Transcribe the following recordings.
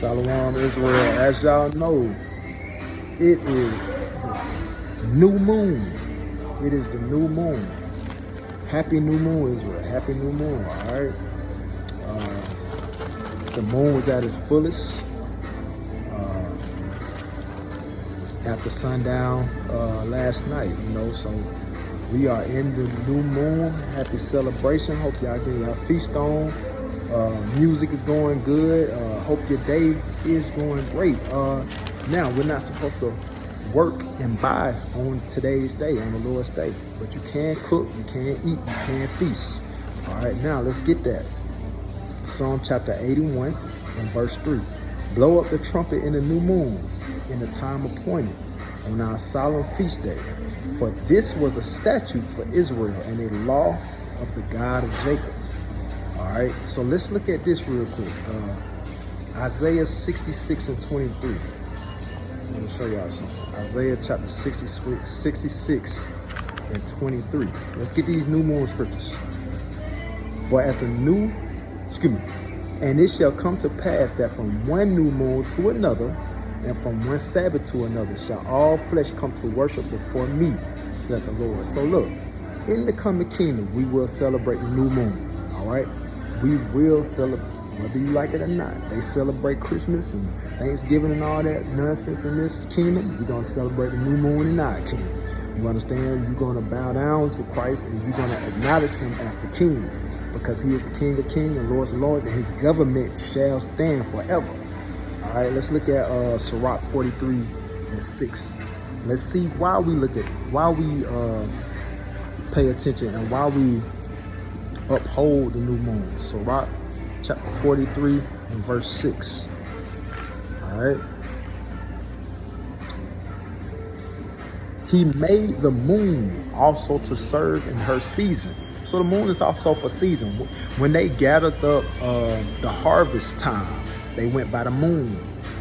Shalom, Israel. As y'all know, it is the new moon. It is the new moon. Happy new moon, Israel. Happy new moon, all right? The moon was at its fullest after sundown last night, so we are in the new moon. Happy celebration. Hope y'all getting your feast on. Music is going good. Hope your day is going great. Now, we're not supposed to work and buy on today's day, on the Lord's day, but you can cook, you can eat, you can feast. All right, now let's get that. Psalm chapter 81 and verse 3. Blow up the trumpet in the new moon, in the time appointed, on our solemn feast day. For this was a statute for Israel and a law of the God of Jacob. All right, so let's look at this real quick. Isaiah 66 and 23. Let me show y'all something. Isaiah chapter 66 and 23. Let's get these new moon scriptures. For as and it shall come to pass that from one new moon to another, and from one Sabbath to another, shall all flesh come to worship before me, said the Lord. So look, in the coming kingdom, we will celebrate the new moon. All right, we will celebrate, whether you like it or not. They celebrate Christmas and Thanksgiving and all that nonsense in this kingdom. We're going to celebrate the new moon in our kingdom. You understand? You're going to bow down to Christ and you're going to acknowledge him as the king, because he is the King of kings and Lords of lords, and his government shall stand forever. All right, let's look at Sirach 43 and 6. Let's see why we pay attention and why we uphold the new moon. Sirach chapter 43 and verse 6. All right. He made the moon also to serve in her season. So the moon is also for season. When they gathered up the harvest time, they went by the moon.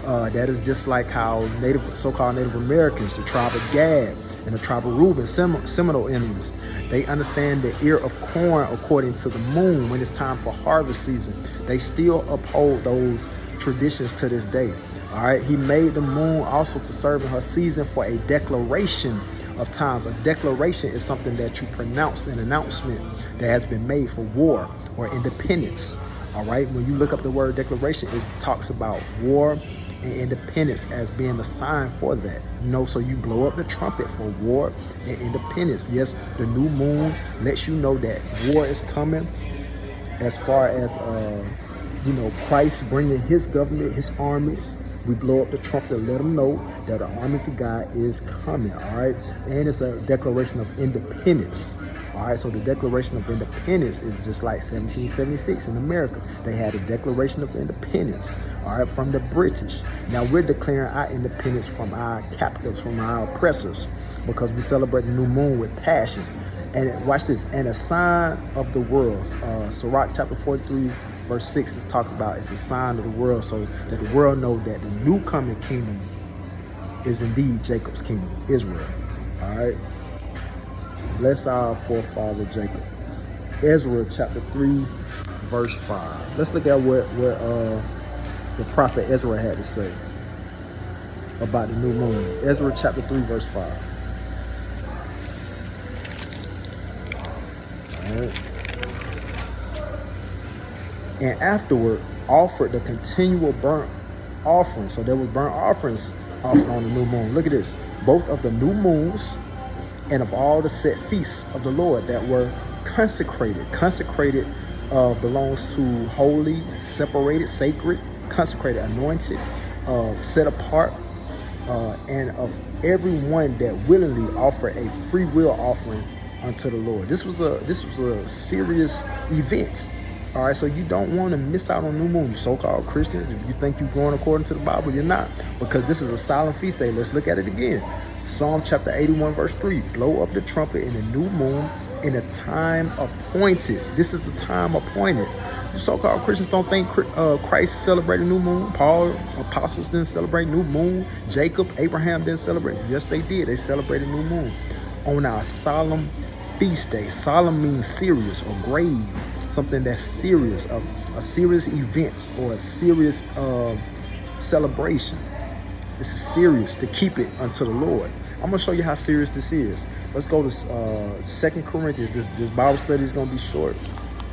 That is just like how so-called Native Americans, the tribe of Gad and the tribe of Reuben, Seminole Indians, they understand the ear of corn according to the moon when it's time for harvest season. They still uphold those traditions to this day. All right, he made the moon also to serve in her season for a declaration of times. A declaration is something that you pronounce, an announcement that has been made for war or independence. All right, when you look up the word declaration, it talks about war and independence as being a sign for that. So you blow up the trumpet for war and independence. Yes, the new moon lets you know that war is coming, as far as Christ bringing his government, his armies. We blow up the trumpet to let them know that the armies of God is coming. All right, and it's a declaration of independence. All right, so the Declaration of Independence is just like 1776 in America. They had a Declaration of Independence, all right, from the British. Now we're declaring our independence from our captives, from our oppressors, because we celebrate the new moon with passion. And watch this, and a sign of the world. Sirach chapter 43, verse 6 is talked about. It's a sign of the world, so that the world know that the new coming kingdom is indeed Jacob's kingdom, Israel. All right. Bless our forefather Jacob. Ezra chapter 3, verse 5. Let's look at what the prophet Ezra had to say about the new moon. Ezra chapter 3, verse 5. All right. And afterward offered the continual burnt offering. So there was burnt offerings offered on the new moon. Look at this. Both of the new moons and of all the set feasts of the Lord that were consecrated. Consecrated belongs to holy, separated, sacred, consecrated, anointed, set apart, and of everyone that willingly offered a free will offering unto the Lord. This was a serious event. All right, so you don't want to miss out on new moon, you so-called Christians. If you think you're going according to the Bible, you're not, because this is a solemn feast day. Let's look at it again. Psalm chapter 81, verse 3. Blow up the trumpet in the new moon in a time appointed. This is the time appointed. You so-called Christians don't think Christ celebrated new moon. Paul, apostles didn't celebrate new moon. Jacob, Abraham didn't celebrate. Yes, they did. They celebrated new moon on our solemn feast day. Solemn means serious or grave. Something that's serious, a serious event or a serious celebration. This is serious to keep it unto the Lord. I'm going to show you how serious this is. Let's go to 2 Corinthians. This Bible study is going to be short.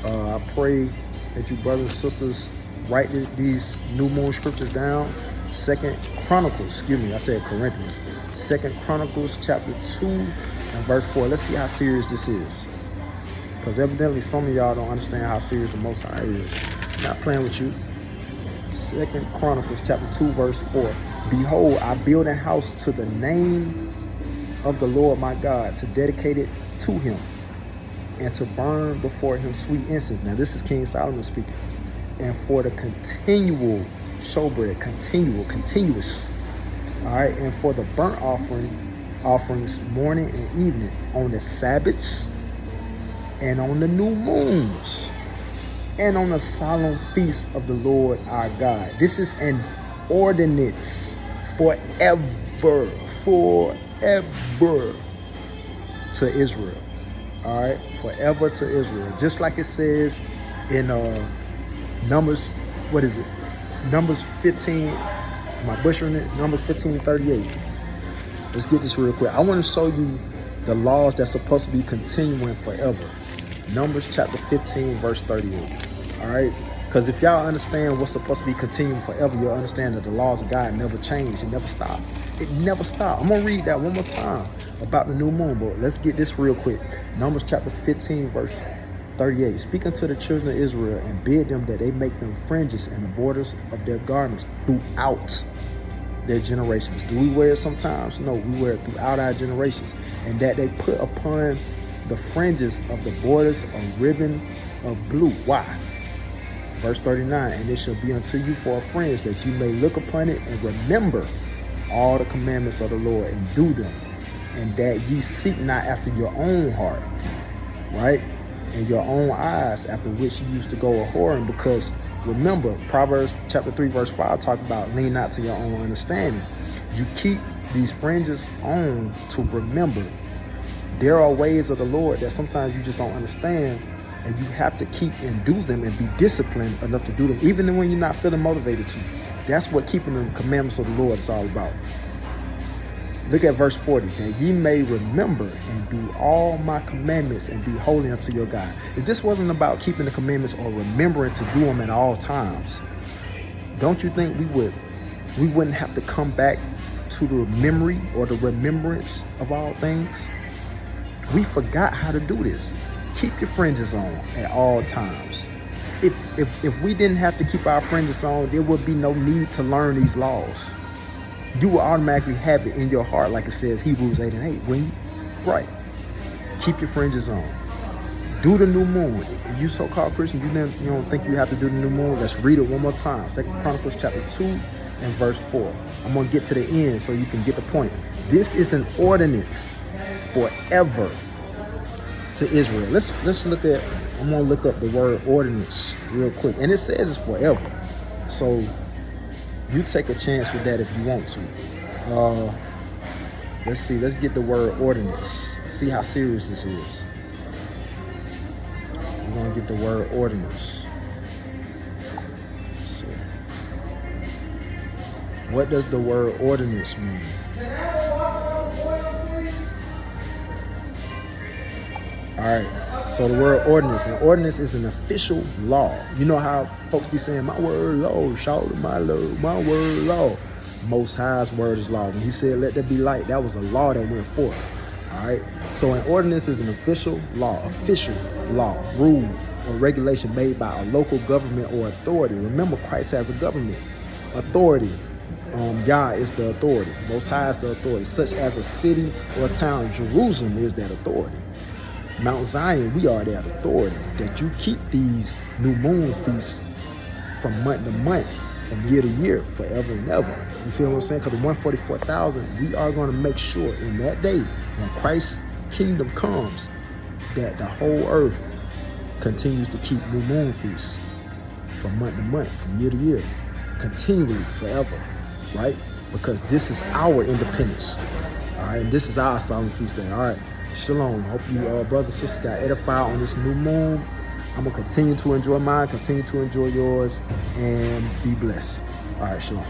I pray that you brothers and sisters write these new moon scriptures down. 2 Chronicles, excuse me, I said Corinthians. 2 Chronicles chapter 2 and verse 4. Let's see how serious this is. Because evidently some of y'all don't understand how serious the Most High is. I'm not playing with you. 2 Chronicles chapter 2 verse 4. Behold, I build a house to the name of the Lord my God, to dedicate it to him, and to burn before him sweet incense. Now this is King Solomon speaking. And for the continual showbread, continuous. All right, and for the burnt offerings morning and evening, on the Sabbaths, and on the new moons, and on the solemn feast of the Lord our God. This is an ordinance forever to Israel. All right, forever to Israel. Just like it says in Numbers, what is it? Numbers 15, am I butchering it? Numbers 15:38. Let's get this real quick. I want to show you the laws that's supposed to be continuing forever. Numbers chapter 15, verse 38. All right? Because if y'all understand what's supposed to be continuing forever, you'll understand that the laws of God never change. It never stop. It never stop. I'm going to read that one more time about the new moon, but let's get this real quick. Numbers chapter 15, verse 38. Speak unto the children of Israel and bid them that they make them fringes in the borders of their garments throughout their generations. Do we wear it sometimes? No, we wear it throughout our generations. And that they put upon the fringes of the borders a ribbon of blue. Why? Verse 39, and it shall be unto you for a fringe, that you may look upon it and remember all the commandments of the Lord and do them, and that ye seek not after your own heart, right? And your own eyes, after which you used to go a-whoring. Because remember, Proverbs chapter 3 verse 5 talk about lean not to your own understanding. You keep these fringes on to remember. There are ways of the Lord that sometimes you just don't understand, and you have to keep and do them and be disciplined enough to do them, even when you're not feeling motivated to. That's what keeping the commandments of the Lord is all about. Look at verse 40. That ye may remember and do all my commandments and be holy unto your God. If this wasn't about keeping the commandments or remembering to do them at all times, don't you think we wouldn't have to come back to the memory or the remembrance of all things? We forgot how to do this. Keep your fringes on at all times. If we didn't have to keep our fringes on, there would be no need to learn these laws. You will automatically have it in your heart, like it says Hebrews 8 and 8. When you, right, keep your fringes on. Do the new moon. If you so-called Christian, you don't think you have to do the new moon, let's read it one more time. 2 Chronicles chapter 2 and verse 4. I'm going to get to the end so you can get the point. This is an ordinance forever to Israel. Let's look at, I'm going to look up the word ordinance real quick. And it says it's forever. So you take a chance with that if you want to. Let's see. Let's get the word ordinance. See how serious this is. We're going to get the word ordinance. Let's see. What does the word ordinance mean? All right. So the word ordinance, and ordinance is an official law. You know how folks be saying, my word law, shout to my Lord, my word law. Most High's word is law. When he said, let there be light, that was a law that went forth. All right. So an ordinance is an official law, rule, or regulation made by a local government or authority. Remember, Christ has a government authority. Yah is the authority. Most High is the authority, such as a city or a town. Jerusalem is that authority. Mount Zion, we are that authority, that you keep these new moon feasts from month to month, from year to year, forever and ever. You feel what I'm saying? Because the 144,000, we are going to make sure in that day, when Christ's kingdom comes, that the whole earth continues to keep new moon feasts from month to month, from year to year, continually, forever, right? Because this is our independence, all right? And this is our solemn feast day, all right? Shalom. Hope you brothers and sisters got edified on this new moon. I'm going to continue to enjoy mine, continue to enjoy yours, and be blessed. All right, shalom.